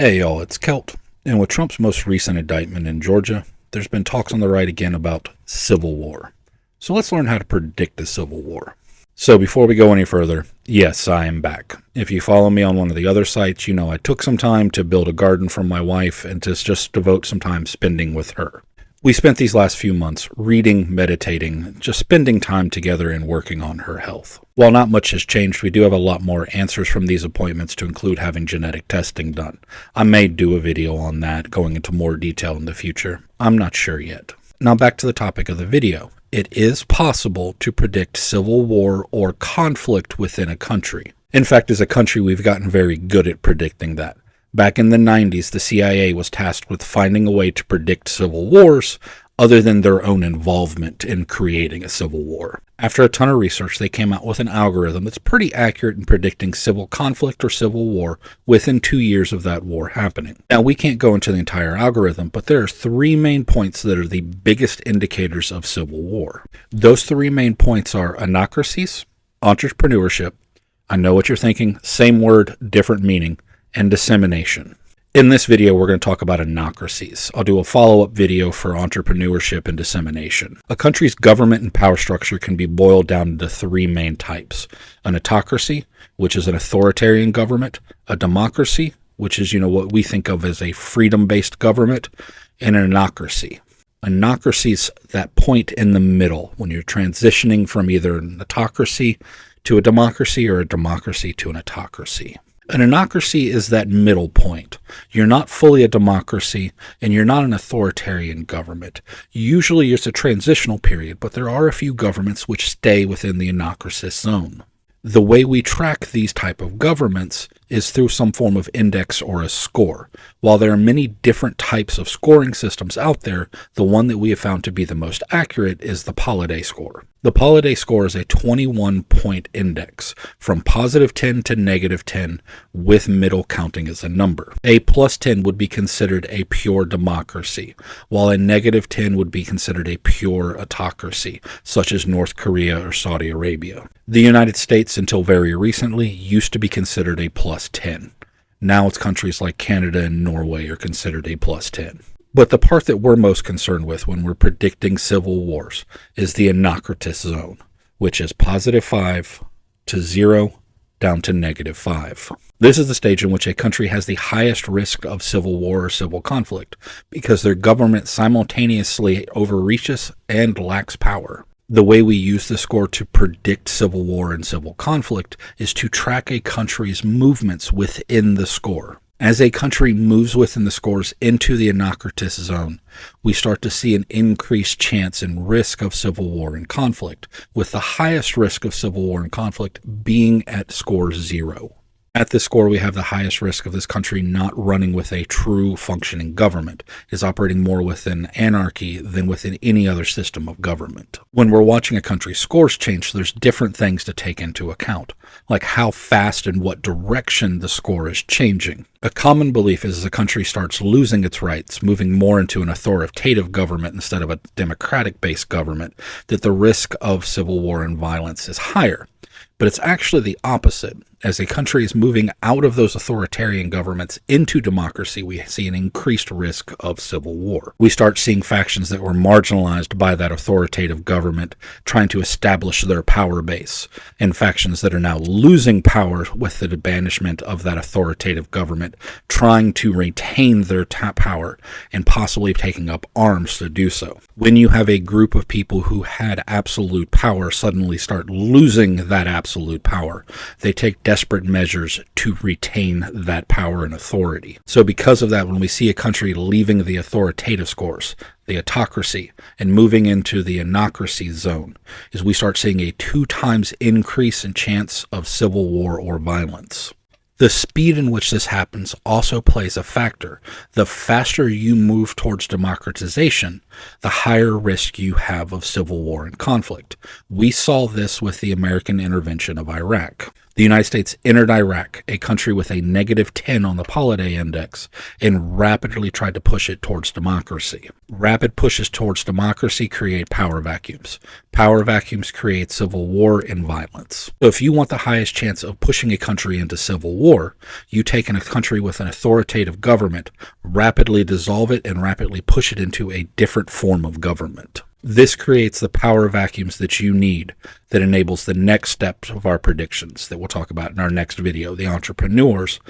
Hey y'all, it's Celt. And with Trump's most recent indictment in Georgia, there's been talks on the right again about civil war. So let's learn how to predict a civil war. So before we go any further, yes, I am back. If you follow me on one of the other sites, you know I took some time to build a garden for my wife and to just devote some time spending with her. We spent these last few months reading, meditating, just spending time together and working on her health. While not much has changed, we do have a lot more answers from these appointments to include having genetic testing done. I may do a video on that, going into more detail in the future. I'm not sure yet. Now back to the topic of the video. It is possible to predict civil war or conflict within a country. In fact, as a country, we've gotten very good at predicting that. Back in the 90s, the CIA was tasked with finding a way to predict civil wars other than their own involvement in creating a civil war. After a ton of research, they came out with an algorithm that's pretty accurate in predicting civil conflict or civil war within 2 years of that war happening. Now, we can't go into the entire algorithm, but there are 3 main points that are the biggest indicators of civil war. Those 3 main points are anocracies, entrepreneurship, I know what you're thinking, same word, different meaning, and dissemination. In this video, we're going to talk about anocracies. I'll do a follow-up video for entrepreneurship and dissemination. A country's government and power structure can be boiled down into 3 main types. An autocracy, which is an authoritarian government, a democracy, which is, what we think of as a freedom-based government, and an anocracy. Anocracy is that point in the middle when you're transitioning from either an autocracy to a democracy or a democracy to an autocracy. An anocracy is that middle point. You're not fully a democracy, and you're not an authoritarian government. Usually it's a transitional period, but there are a few governments which stay within the anocracy zone. The way we track these type of governments is through some form of index or a score. While there are many different types of scoring systems out there, the one that we have found to be the most accurate is the Pauliday score. The Pauliday score is a 21-point index from positive 10 to negative 10, with middle counting as a number. A plus 10 would be considered a pure democracy, while a negative 10 would be considered a pure autocracy, such as North Korea or Saudi Arabia. The United States, until very recently, used to be considered a plus 10. Now it's countries like Canada and Norway are considered a plus 10. But the part that we're most concerned with when we're predicting civil wars is the anocratis zone, which is positive 5 to 0 down to negative 5. This is the stage in which a country has the highest risk of civil war or civil conflict because their government simultaneously overreaches and lacks power. The way we use the score to predict civil war and civil conflict is to track a country's movements within the score. As a country moves within the scores into the anocratis zone, we start to see an increased chance and risk of civil war and conflict, with the highest risk of civil war and conflict being at score 0. At this score, we have the highest risk of this country not running with a true functioning government. It is operating more within anarchy than within any other system of government. When we're watching a country's scores change, there's different things to take into account, like how fast and what direction the score is changing. A common belief is as a country starts losing its rights, moving more into an authoritative government instead of a democratic-based government, that the risk of civil war and violence is higher. But it's actually the opposite. As a country is moving out of those authoritarian governments into democracy, we see an increased risk of civil war. We start seeing factions that were marginalized by that authoritative government trying to establish their power base, and factions that are now losing power with the banishment of that authoritative government, trying to retain their power and possibly taking up arms to do so. When you have a group of people who had absolute power suddenly start losing that absolute power, they take desperate measures to retain that power and authority. So because of that, when we see a country leaving the authoritative scores, the autocracy, and moving into the anocracy zone, is we start seeing a 2 times increase in chance of civil war or violence. The speed in which this happens also plays a factor. The faster you move towards democratization, the higher risk you have of civil war and conflict. We saw this with the American intervention of Iraq. The United States entered Iraq, a country with a negative 10 on the Holiday Index, and rapidly tried to push it towards democracy. Rapid pushes towards democracy create power vacuums. Power vacuums create civil war and violence. So if you want the highest chance of pushing a country into civil war, you take in a country with an authoritative government, rapidly dissolve it, and rapidly push it into a different form of government. This creates the power vacuums that you need that enables the next steps of our predictions that we'll talk about in our next video, the entrepreneurs,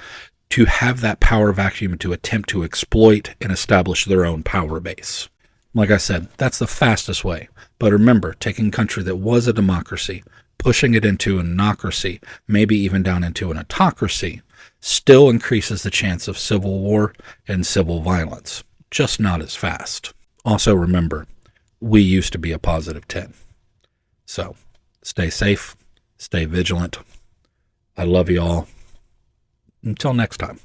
to have that power vacuum to attempt to exploit and establish their own power base. Like I said, that's the fastest way. But remember, taking a country that was a democracy, pushing it into an anocracy, maybe even down into an autocracy, still increases the chance of civil war and civil violence, just not as fast. Also remember, we used to be a positive 10. So stay safe, stay vigilant. I love you all. Until next time.